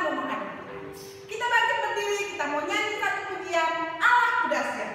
mau menghadap Tuhan. Kita bangkit berdiri, kita mau nyanyi satu pujian Allah Dahsyat.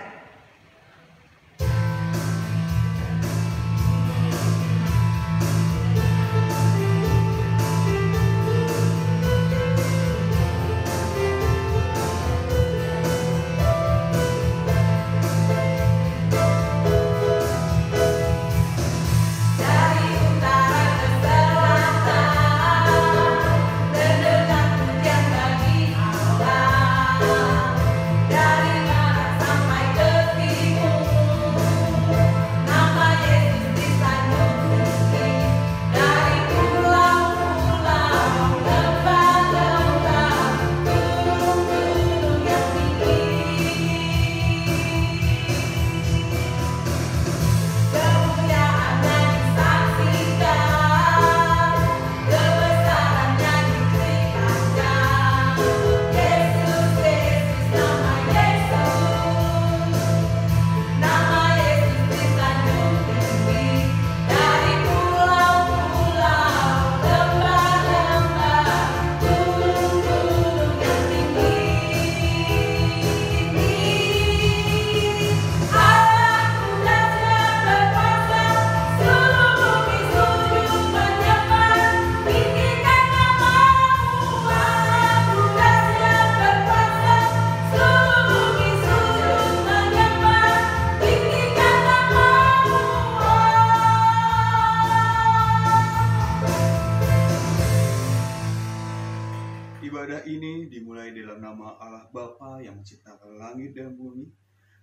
Ibadah ini dimulai dalam nama Allah Bapa yang menciptakan langit dan bumi,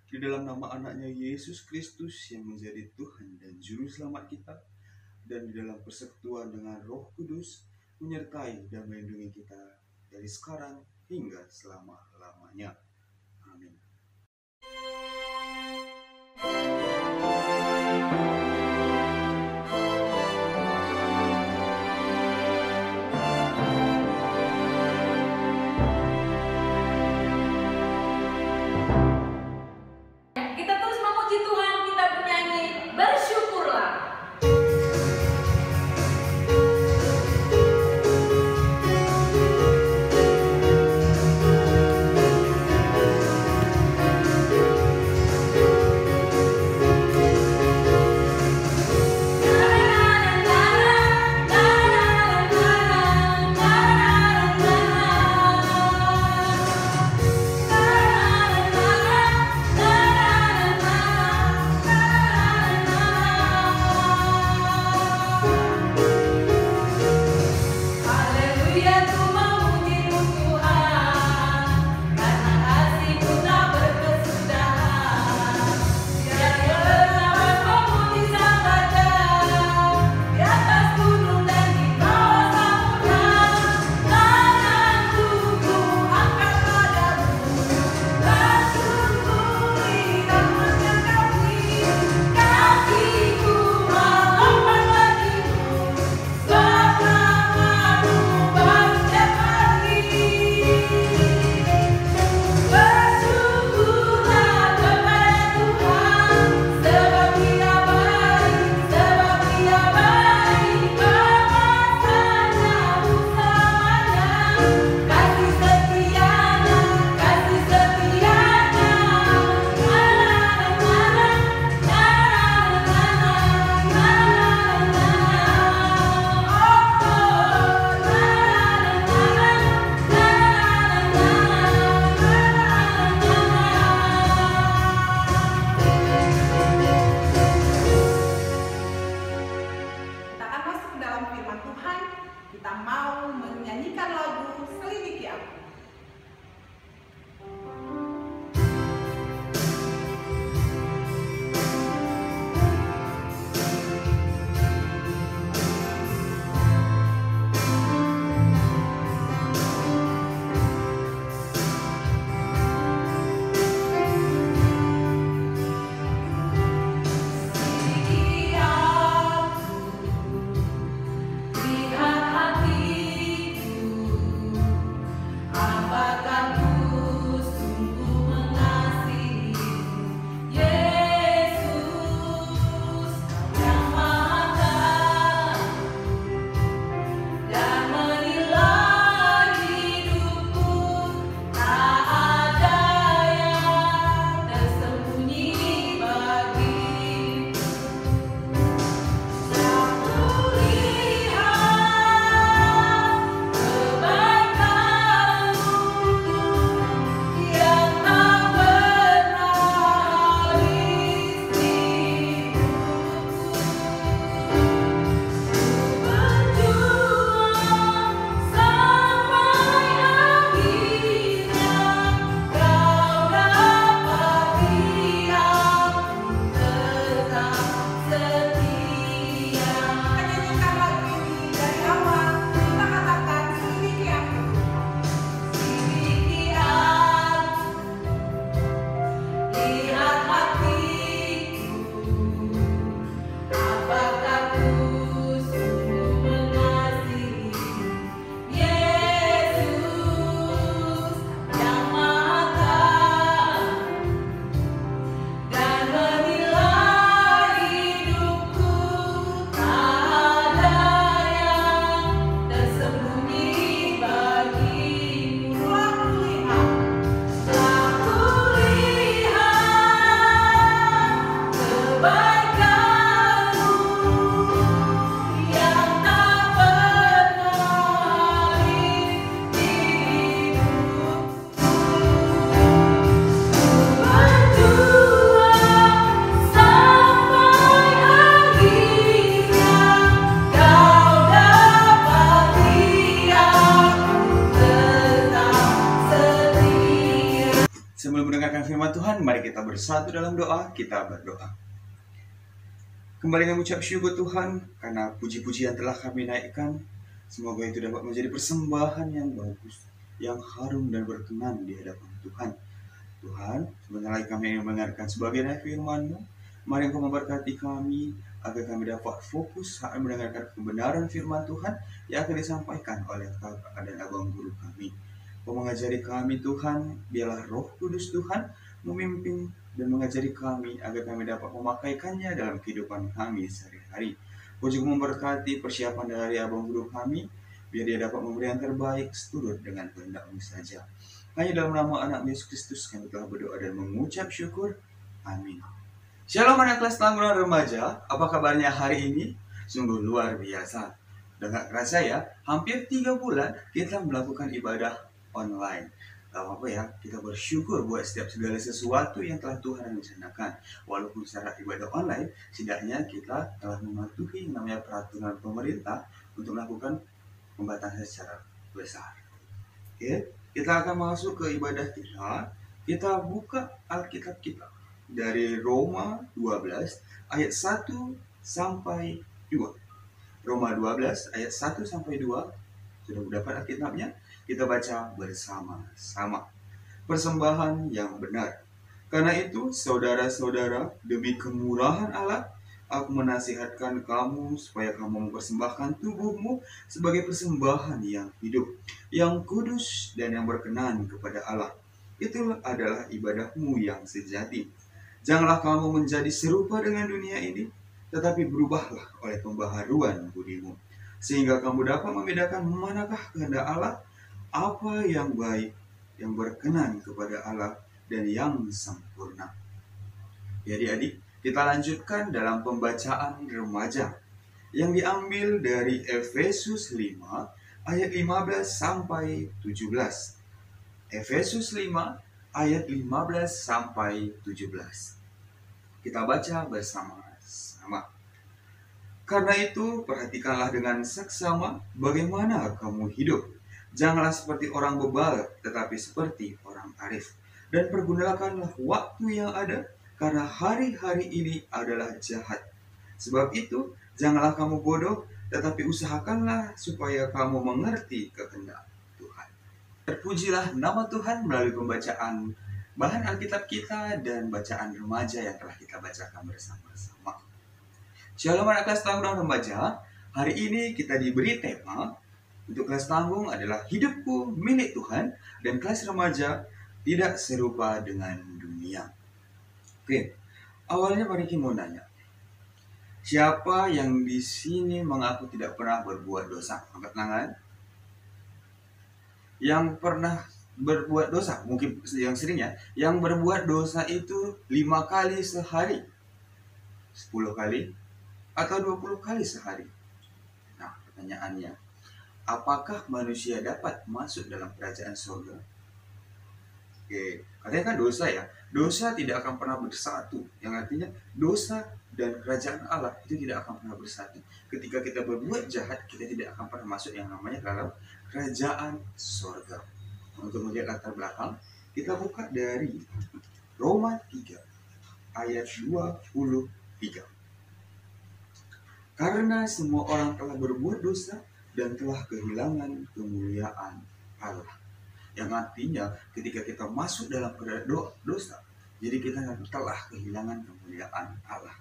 di dalam nama anaknya Yesus Kristus yang menjadi Tuhan dan Juru Selamat kita, dan di dalam persekutuan dengan Roh Kudus menyertai dan melindungi kita dari sekarang hingga selama-lamanya. Amin. Kita terus memuji Tuhan, kita bernyanyi, bersyukurlah. Kita mau menyanyikan lagu Selidiki Aku. Apakah ku sungguh Tuhan, mari kita bersatu dalam doa, kita berdoa. Kembali kami ucap syukur Tuhan, karena puji-pujian telah kami naikkan. Semoga itu dapat menjadi persembahan yang bagus, yang harum dan berkenan di hadapan Tuhan. Tuhan, sebentar lagi kami ingin mendengarkan sebagian dari firman-Mu. Mari Engkau memberkati kami, agar kami dapat fokus saat mendengarkan kebenaran firman Tuhan yang akan disampaikan oleh Kakak dan Abang Guru kami. Kau mengajari kami Tuhan, biarlah Roh Kudus Tuhan memimpin dan mengajari kami agar kami dapat memakaikannya dalam kehidupan kami sehari-hari. Kau juga memberkati persiapan dari Abang Guru kami, biar dia dapat memberi yang terbaik seturut dengan kehendak-Mu saja. Hanya dalam nama anak Yesus Kristus kami telah berdoa dan mengucap syukur. Amin. Shalom anak kelas tanggulan remaja, apa kabarnya hari ini? Sungguh luar biasa. Dengan kerasa ya, hampir 3 bulan kita melakukan ibadah online. Gak apa-apa ya, kita bersyukur buat setiap segala sesuatu yang telah Tuhan rencanakan. Walaupun secara ibadah online, setidaknya kita telah mematuhi namanya peraturan pemerintah untuk melakukan pembatasan secara besar. Oke, kita akan masuk ke ibadah kita. Kita buka Alkitab kita dari Roma 12 ayat 1 sampai 2. Roma 12 ayat 1 sampai 2. Sudah dapat Alkitabnya? Kita baca bersama-sama. Persembahan yang benar. Karena itu, saudara-saudara, demi kemurahan Allah, aku menasihatkan kamu supaya kamu mempersembahkan tubuhmu sebagai persembahan yang hidup, yang kudus dan yang berkenan kepada Allah. Itulah adalah ibadahmu yang sejati. Janganlah kamu menjadi serupa dengan dunia ini, tetapi berubahlah oleh pembaharuan budimu, sehingga kamu dapat membedakan manakah kehendak Allah, apa yang baik, yang berkenan kepada Allah, dan yang sempurna. Jadi adik, kita lanjutkan dalam pembacaan remaja yang diambil dari Efesus 5 ayat 15 sampai 17. Efesus 5 ayat 15 sampai 17. Kita baca bersama-sama. Karena itu, perhatikanlah dengan seksama bagaimana kamu hidup. Janganlah seperti orang bebal, tetapi seperti orang arif. Dan pergunakanlah waktu yang ada, karena hari-hari ini adalah jahat. Sebab itu, janganlah kamu bodoh, tetapi usahakanlah supaya kamu mengerti kehendak Tuhan. Terpujilah nama Tuhan melalui pembacaan bahan Alkitab kita dan bacaan remaja yang telah kita bacakan bersama-sama. Shalom anak kelas tanggung remaja. Hari ini kita diberi tema untuk kelas tanggung adalah hidupku milik Tuhan, dan kelas remaja tidak serupa dengan dunia. Oke, awalnya Pak Riki mau nanya, siapa yang di sini mengaku tidak pernah berbuat dosa? Angkat tangan. Yang pernah berbuat dosa, mungkin yang seringnya, yang berbuat dosa itu 5 kali sehari, 10 kali, atau 20 kali sehari. Nah, pertanyaannya, apakah manusia dapat masuk dalam kerajaan surga? Oke, katanya kan dosa ya. Dosa tidak akan pernah bersatu. Yang artinya dosa dan kerajaan Allah itu tidak akan pernah bersatu. Ketika kita berbuat jahat, kita tidak akan pernah masuk yang namanya dalam kerajaan surga. Untuk melihat latar belakang, kita buka dari Roma 3 ayat 23. Karena semua orang telah berbuat dosa dan telah kehilangan kemuliaan Allah. Yang artinya ketika kita masuk dalam dosa, jadi kita telah kehilangan kemuliaan Allah.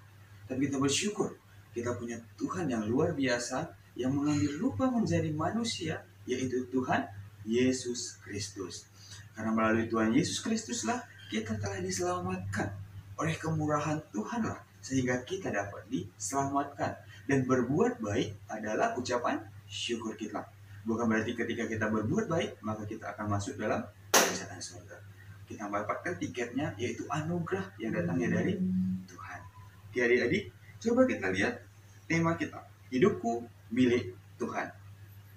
Tapi kita bersyukur, kita punya Tuhan yang luar biasa, yang mengambil rupa menjadi manusia, yaitu Tuhan Yesus Kristus. Karena melalui Tuhan Yesus Kristuslah kita telah diselamatkan. Oleh kemurahan Tuhanlah sehingga kita dapat diselamatkan. Dan berbuat baik adalah ucapan syukur kita. Bukan berarti ketika kita berbuat baik maka kita akan masuk dalam kerajaan surga. Kita mendapatkan tiketnya, yaitu anugerah yang datangnya dari Tuhan. Oke adik-adik, coba kita lihat tema kita, hidupku milik Tuhan.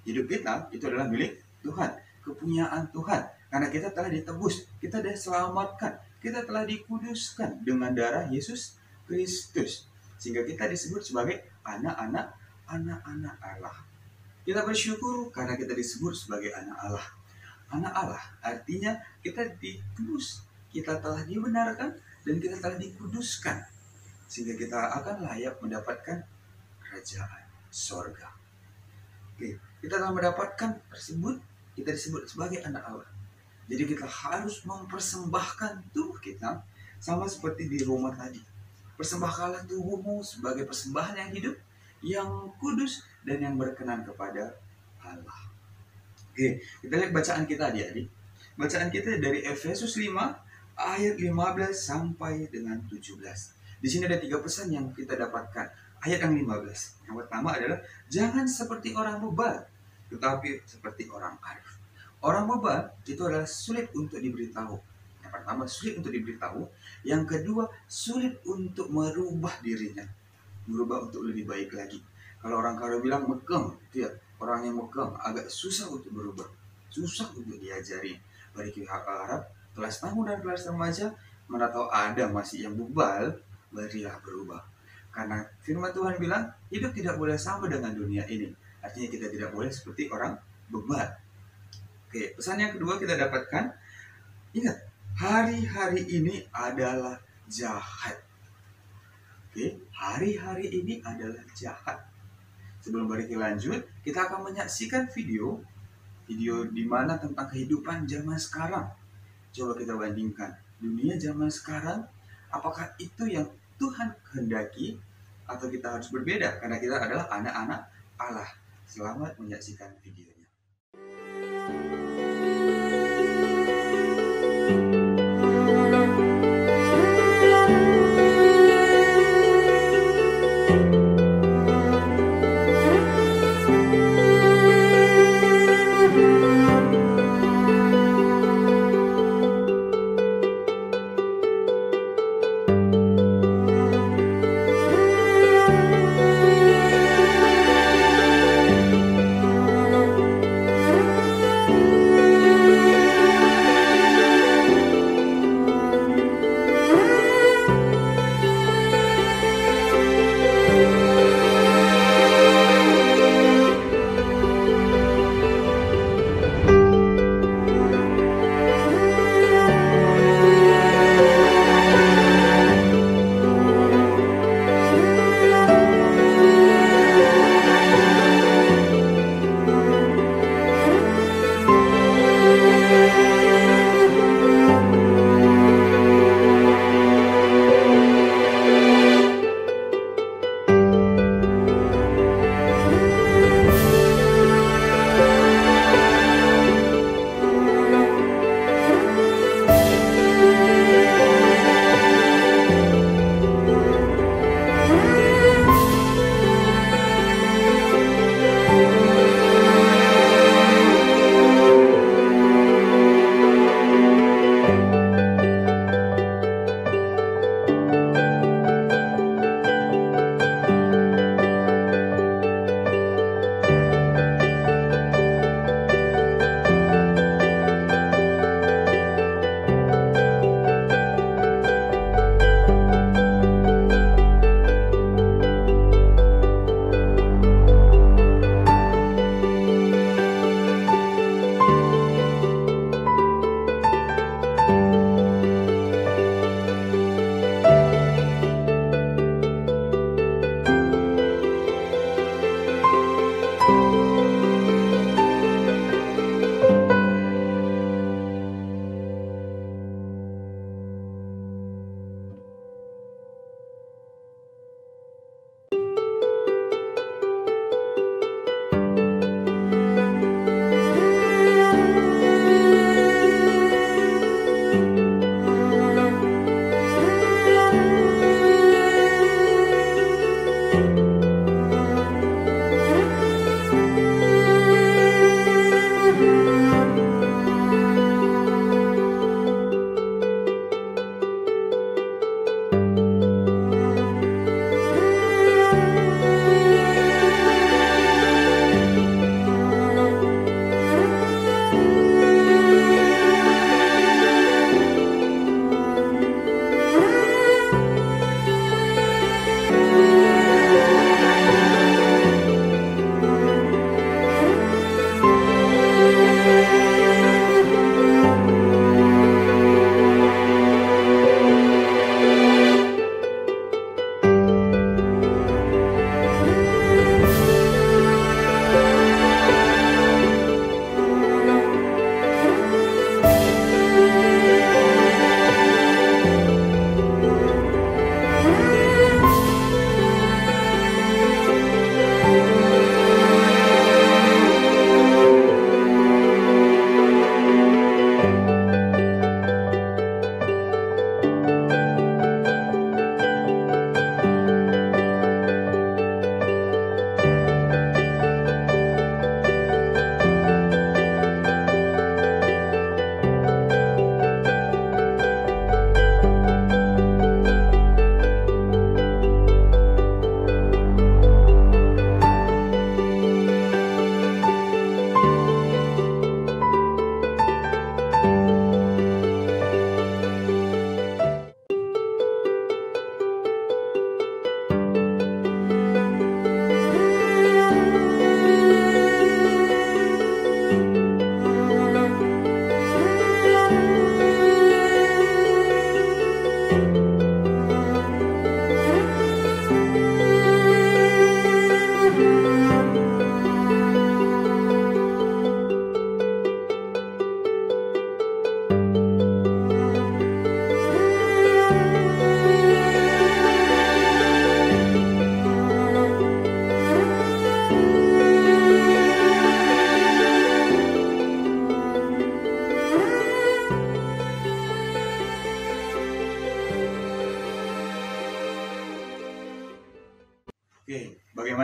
Hidup kita itu adalah milik Tuhan, kepunyaan Tuhan. Karena kita telah ditebus, kita telah diselamatkan, kita telah dikuduskan dengan darah Yesus Kristus. Sehingga kita disebut sebagai anak-anak Allah. Kita bersyukur karena kita disebut sebagai anak Allah. Anak Allah artinya kita ditebus, kita telah dibenarkan dan kita telah dikuduskan, sehingga kita akan layak mendapatkan kerajaan sorga. Oke, kita telah mendapatkan tersebut, kita disebut sebagai anak Allah. Jadi kita harus mempersembahkan tubuh kita sama seperti di Roma tadi. Persembahkanlah tubuhmu sebagai persembahan yang hidup, yang kudus, dan yang berkenan kepada Allah. Oke, kita lihat bacaan kita adik-adik. Bacaan kita dari Efesus 5 ayat 15 sampai dengan 17. Di sini ada 3 pesan yang kita dapatkan. Ayat yang 15. Yang pertama adalah jangan seperti orang bebal, tetapi seperti orang arif. Orang bebal itu adalah sulit untuk diberitahu. Yang pertama sulit untuk diberitahu. Yang kedua sulit untuk merubah dirinya, merubah untuk lebih baik lagi. Kalau orang karo bilang mekeng, itu ya, orang yang mekeng agak susah untuk berubah, susah untuk diajari. Bagi pihak Arab, kelas tamu dan kelas remaja, mana tahu ada masih yang bebal, berilah berubah. Karena firman Tuhan bilang, hidup tidak boleh sama dengan dunia ini. Artinya kita tidak boleh seperti orang bebal. Oke, pesan yang kedua kita dapatkan, ingat, hari-hari ini adalah jahat. Oke, hari-hari ini adalah jahat. Sebelum kita lanjut, kita akan menyaksikan video di mana tentang kehidupan zaman sekarang. Coba kita bandingkan dunia zaman sekarang, apakah itu yang Tuhan kehendaki atau kita harus berbeda karena kita adalah anak-anak Allah. Selamat menyaksikan videonya.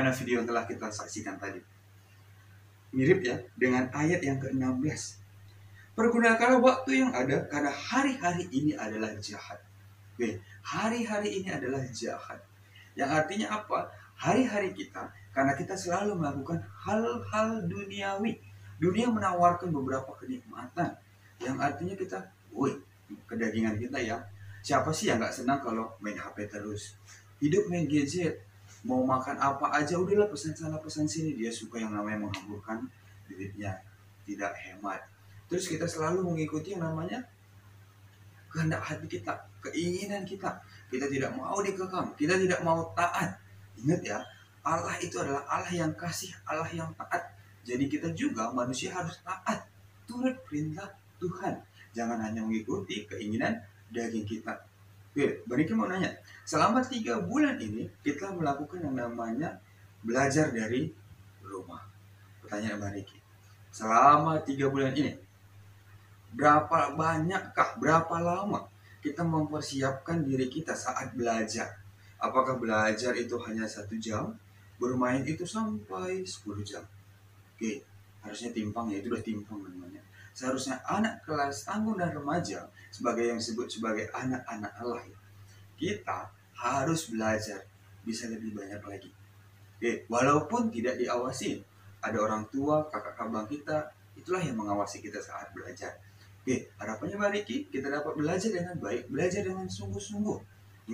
Bagaimana video yang telah kita saksikan tadi? Mirip ya dengan ayat yang ke-16. Pergunakanlah waktu yang ada karena hari-hari ini adalah jahat. Oke, hari-hari ini adalah jahat. Yang artinya apa? Hari-hari kita, karena kita selalu melakukan hal-hal duniawi. Dunia menawarkan beberapa kenikmatan. Yang artinya kita, kedagingan kita ya. Siapa sih yang gak senang kalau main HP terus? Hidup main gadget. Mau makan apa aja, udahlah pesan sana pesan sini. Dia suka yang namanya menghamburkan duitnya, tidak hemat. Terus kita selalu mengikuti yang namanya kehendak hati kita, keinginan kita. Kita tidak mau dikekang, kita tidak mau taat. Ingat ya, Allah itu adalah Allah yang kasih, Allah yang taat. Jadi kita juga manusia harus taat, turut perintah Tuhan. Jangan hanya mengikuti keinginan daging kita. Oke, Bariki mau nanya, selama 3 bulan ini kita melakukan yang namanya belajar dari rumah. Pertanyaan Bariki, selama 3 bulan ini, berapa banyakkah, berapa lama kita mempersiapkan diri kita saat belajar? Apakah belajar itu hanya 1 jam, bermain itu sampai 10 jam? Oke, harusnya timpang ya, itu udah timpang namanya. Seharusnya anak kelas tanggung dan remaja, sebagai yang disebut sebagai anak-anak Allah, kita harus belajar bisa lebih banyak lagi. Oke, walaupun tidak diawasi, ada orang tua, kakak abang kita, itulah yang mengawasi kita saat belajar. Oke, harapannya Bariki, kita dapat belajar dengan baik, belajar dengan sungguh-sungguh.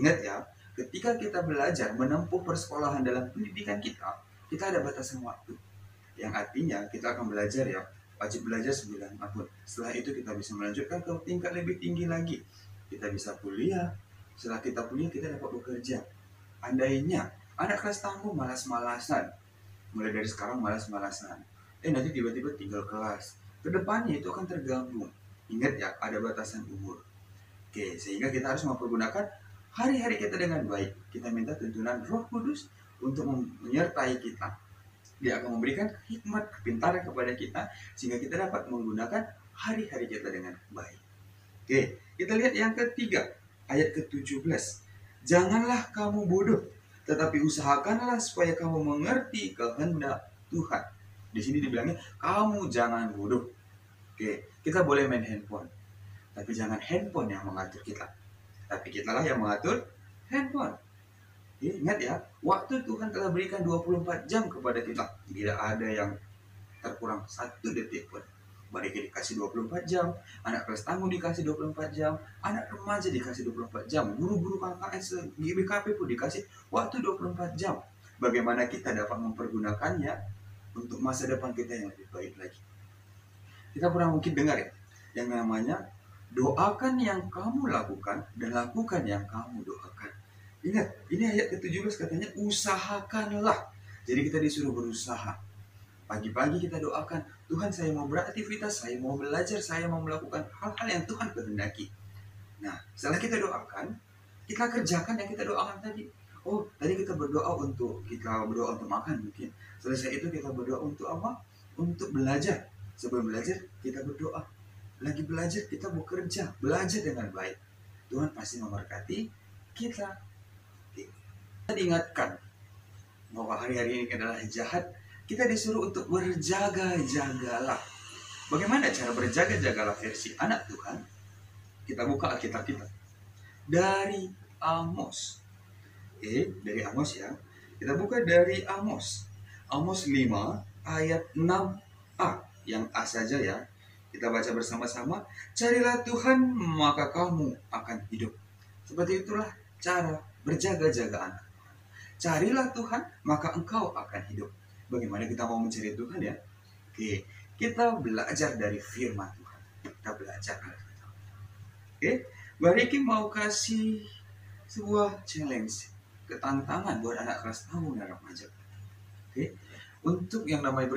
Ingat ya, ketika kita belajar menempuh persekolahan dalam pendidikan kita ada batasan waktu. Yang artinya kita akan belajar ya, wajib belajar 9 tahun. Setelah itu kita bisa melanjutkan ke tingkat lebih tinggi lagi. Kita bisa kuliah, setelah kita kuliah kita dapat bekerja. Andainya anak kelas tangguh malas-malasan, mulai dari sekarang malas-malasan, nanti tiba-tiba tinggal kelas, kedepannya itu akan tergabung. Ingat ya, ada batasan umur. Oke, sehingga kita harus mempergunakan hari-hari kita dengan baik. Kita minta tuntunan Roh Kudus untuk menyertai kita. Dia akan memberikan hikmat, kepintaran kepada kita, sehingga kita dapat menggunakan hari-hari kita dengan baik. Oke, kita lihat yang ketiga, ayat ke-17. Janganlah kamu bodoh, tetapi usahakanlah supaya kamu mengerti kehendak Tuhan. Di sini dibilangnya, kamu jangan bodoh. Oke, kita boleh main handphone, tapi jangan handphone yang mengatur kita, tapi kitalah yang mengatur handphone. Ingat ya, waktu Tuhan telah berikan 24 jam kepada kita. Tidak ada yang terkurang 1 detik pun. Bariki dikasih 24 jam, anak kelas tangguh dikasih 24 jam, anak remaja dikasih 24 jam, guru-guru KKS, GBKP pun dikasih waktu 24 jam. Bagaimana kita dapat mempergunakannya untuk masa depan kita yang lebih baik lagi. Kita pernah mungkin dengar ya, yang namanya doakan yang kamu lakukan dan lakukan yang kamu doakan. Ingat, ini ayat ke-17 katanya usahakanlah. Jadi kita disuruh berusaha. Pagi-pagi kita doakan, Tuhan saya mau beraktivitas, saya mau belajar, saya mau melakukan hal-hal yang Tuhan kehendaki. Nah, setelah kita doakan, kita kerjakan yang kita doakan tadi. Oh, tadi kita berdoa untuk makan mungkin. Selesai itu kita berdoa untuk apa? Untuk belajar. Sebelum belajar, kita berdoa. Lagi belajar, kita bekerja, belajar dengan baik. Tuhan pasti memberkati kita. Kita diingatkan bahwa hari-hari ini adalah jahat. Kita disuruh untuk berjaga-jagalah. Bagaimana cara berjaga-jagalah versi anak Tuhan? Kita buka Alkitab kita dari Amos. Dari Amos ya. Kita buka dari Amos. Amos 5 ayat 6a. Yang A saja ya. Kita baca bersama-sama. Carilah Tuhan maka kamu akan hidup. Seperti itulah cara berjaga-jaga anak. Carilah Tuhan maka engkau akan hidup. Bagaimana kita mau mencari Tuhan ya? Oke, kita belajar dari firman Tuhan. Kita belajar. Oke, Bariki mau kasih sebuah challenge, ketantangan buat anak kelas tangguh dan remaja. Oke, untuk yang namanya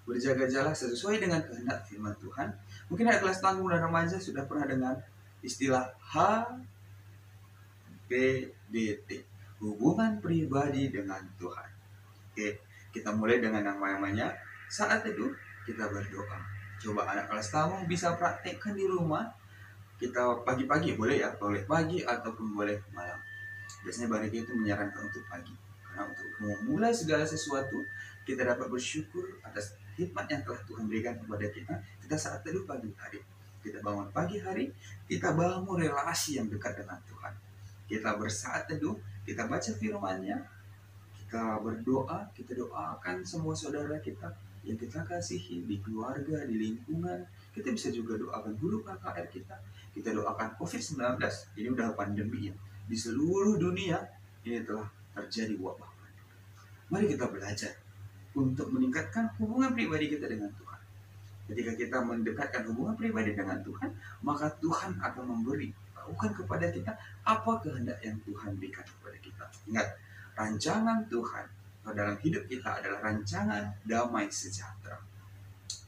berjaga-jagalah sesuai dengan kehendak firman Tuhan. Mungkin anak kelas tangguh dan remaja sudah pernah dengar istilah HPDT, hubungan pribadi dengan Tuhan. Oke, kita mulai dengan yang namanya saat itu kita berdoa. Coba anak kelas tangguh bisa praktekkan di rumah. Kita pagi-pagi boleh ya, boleh pagi ataupun boleh malam. Biasanya Bariki itu menyarankan untuk pagi, Karena untuk memulai segala sesuatu, kita dapat bersyukur atas hikmat yang telah Tuhan berikan kepada kita. Kita saat teduh pagi hari, kita bangun pagi hari, kita bangun relasi yang dekat dengan Tuhan. Kita bersaat teduh, kita baca firman-Nya, kita berdoa, kita doakan semua saudara kita yang kita kasihi di keluarga, di lingkungan. Kita bisa juga doakan guru KKR kita doakan COVID-19. Ini udah pandemi ya, di seluruh dunia ini telah terjadi wabah. Mari kita belajar untuk meningkatkan hubungan pribadi kita dengan Tuhan. Ketika kita mendekatkan hubungan pribadi dengan Tuhan, maka Tuhan akan memberitahukan kepada kita apa kehendak yang Tuhan berikan kepada kita. Ingat, rancangan Tuhan dalam hidup kita adalah rancangan damai sejahtera.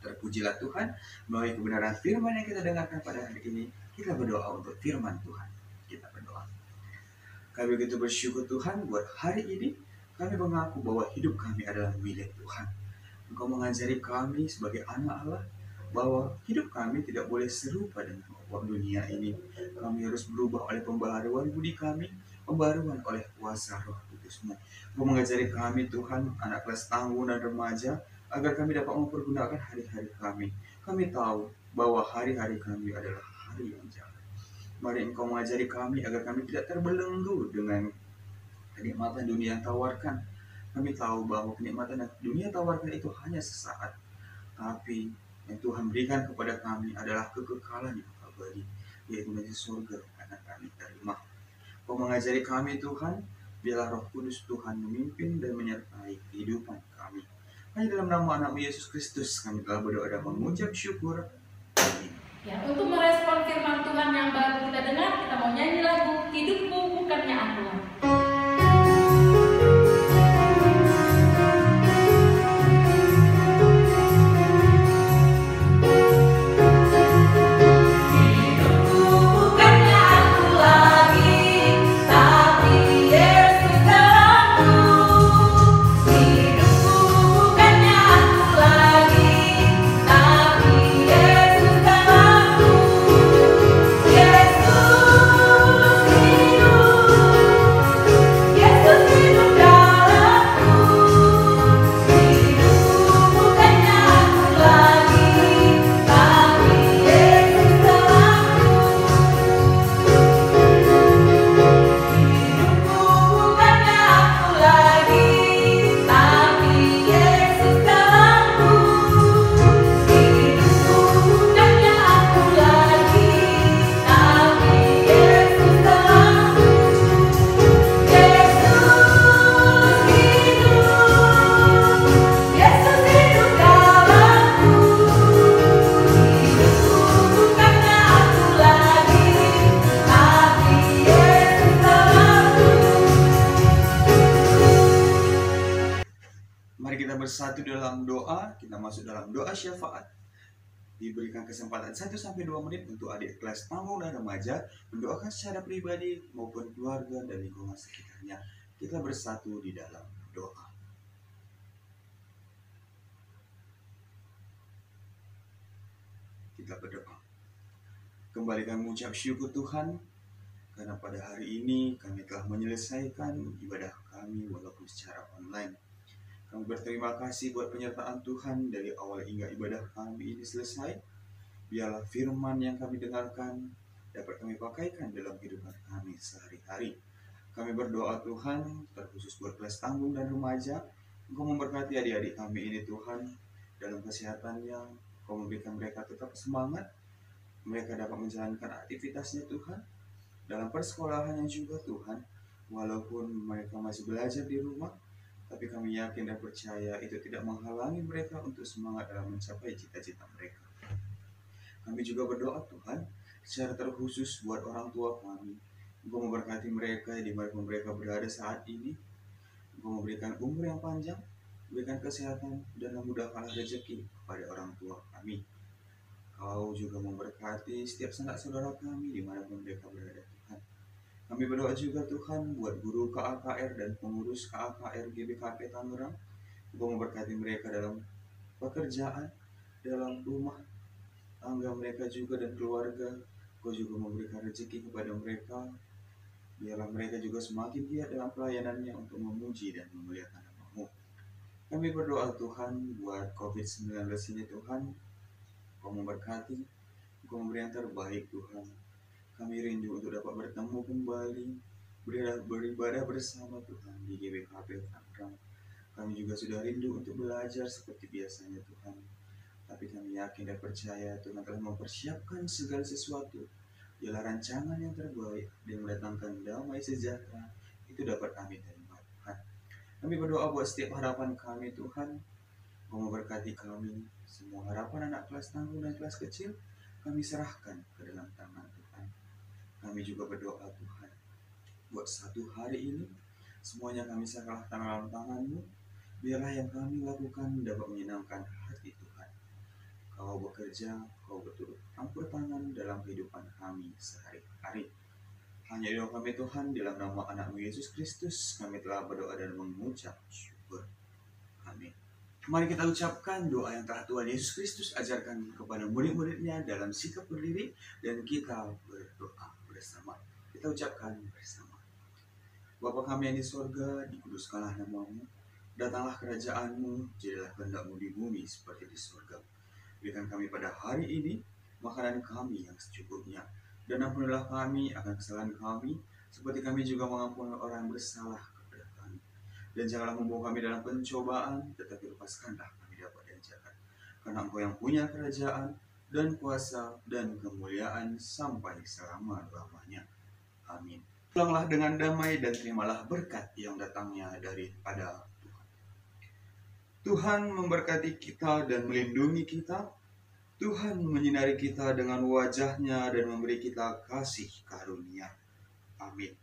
Terpujilah Tuhan, melalui kebenaran firman yang kita dengarkan pada hari ini, kita berdoa untuk firman Tuhan. Kita berdoa. Kami begitu bersyukur Tuhan buat hari ini. Kami mengaku bahwa hidup kami adalah milik Tuhan. Engkau mengajari kami sebagai anak Allah bahwa hidup kami tidak boleh serupa dengan dunia ini. Kami harus berubah oleh pembaharuan budi kami, pembaharuan oleh kuasa Roh Kudus-Mu. Engkau mengajari kami Tuhan, anak kelas tangguh dan remaja, agar kami dapat mempergunakan hari-hari kami. Kami tahu bahwa hari-hari kami adalah hari yang jahat. Mari Engkau mengajari kami agar kami tidak terbelenggu dengan kenikmatan dunia yang tawarkan. Kami tahu bahwa kenikmatan yang dunia tawarkan itu hanya sesaat, tapi yang Tuhan berikan kepada kami adalah kekekalan yang abadi, yaitu menjadi surga akan kami terima. Kau mengajari kami Tuhan, biarlah Roh Kudus Tuhan memimpin dan menyertai kehidupan kami. Hanya dalam nama anak-Mu Yesus Kristus kami telah berdoa dan mengucap syukur. Amin. Ya, untuk merespon firman Tuhan yang baru kita dengar, kita mau nyanyi lagu Hidupku Bukannya Aku. Bersatu dalam doa, kita masuk dalam doa syafaat. Diberikan kesempatan 1-2 menit untuk adik kelas tangguh dan remaja mendoakan secara pribadi maupun keluarga dan lingkungan sekitarnya. Kita bersatu di dalam doa. Kita berdoa. Kembali kami mengucap syukur Tuhan, karena pada hari ini kami telah menyelesaikan ibadah kami walaupun secara online. Kami berterima kasih buat penyertaan Tuhan dari awal hingga ibadah kami ini selesai. Biarlah firman yang kami dengarkan dapat kami pakaikan dalam kehidupan kami sehari-hari. Kami berdoa Tuhan, terkhusus buat kelas tangguh dan remaja. Engkau memberkati adik-adik kami ini Tuhan, dalam kesehatannya. Engkau memberikan mereka tetap semangat. Mereka dapat menjalankan aktivitasnya Tuhan. Dalam persekolahannya juga Tuhan, walaupun mereka masih belajar di rumah, tapi kami yakin dan percaya itu tidak menghalangi mereka untuk semangat dalam mencapai cita-cita mereka. Kami juga berdoa Tuhan, secara terkhusus buat orang tua kami. Engkau memberkati mereka di mana mereka berada saat ini. Engkau memberikan umur yang panjang, memberikan kesehatan, dan memudahkan rezeki kepada orang tua kami. Kau juga memberkati setiap sanak saudara kami di mana mereka berada Tuhan. Kami berdoa juga Tuhan buat guru KAKR dan pengurus KAKR GBKP Tangerang. Engkau memberkati mereka dalam pekerjaan, dalam rumah tangga mereka juga dan keluarga. Engkau juga memberikan rezeki kepada mereka Biarlah mereka juga semakin giat dalam pelayanannya untuk memuji dan memuliakan nama-Mu. Kami berdoa Tuhan buat COVID-19 ini Tuhan, Kau memberkati, Kau memberi yang terbaik Tuhan. Kami rindu untuk dapat bertemu kembali, beribadah bersama Tuhan di GBKP Tangerang. Kami juga sudah rindu untuk belajar seperti biasanya Tuhan. Tapi kami yakin dan percaya Tuhan telah mempersiapkan segala sesuatu. Ialah rancangan yang terbaik dan mendatangkan damai sejahtera. Itu dapat kami terima Tuhan. Kami berdoa buat setiap harapan kami Tuhan. Kau memberkati kami. Semua harapan anak kelas tangguh dan kelas kecil kami serahkan ke dalam tangan Tuhan. Kami juga berdoa Tuhan, buat satu hari ini semuanya kami serahkan dalam tangan-Mu. Biarlah yang kami lakukan dapat menyenangkan hati Tuhan. Kau bekerja, Kau berturut campur tangan dalam kehidupan kami sehari-hari. Hanya di doa kami Tuhan, dalam nama anak-Mu Yesus Kristus kami telah berdoa dan mengucap syukur. Amin. Mari kita ucapkan doa yang telah Tuhan Yesus Kristus ajarkan kepada murid-muridnya dalam sikap berdiri, dan kita berdoa bersama. Kita ucapkan bersama. Bapa kami yang di sorga, dikuduskanlah nama-Mu. Datanglah kerajaan-Mu, jadilah kehendak-Mu di bumi seperti di sorga. Berikan kami pada hari ini makanan kami yang secukupnya, dan ampunilah kami akan kesalahan kami, seperti kami juga mengampuni orang yang bersalah kepada kami. Dan janganlah membawa kami dalam pencobaan, tetapi lepaskanlah kami dari jahat. Karena Engkau yang punya kerajaan dan kuasa dan kemuliaan sampai selama-lamanya. Amin. Pulanglah dengan damai dan terimalah berkat yang datangnya daripada Tuhan. Tuhan memberkati kita dan melindungi kita. Tuhan menyinari kita dengan wajah-Nya dan memberi kita kasih karunia. Amin.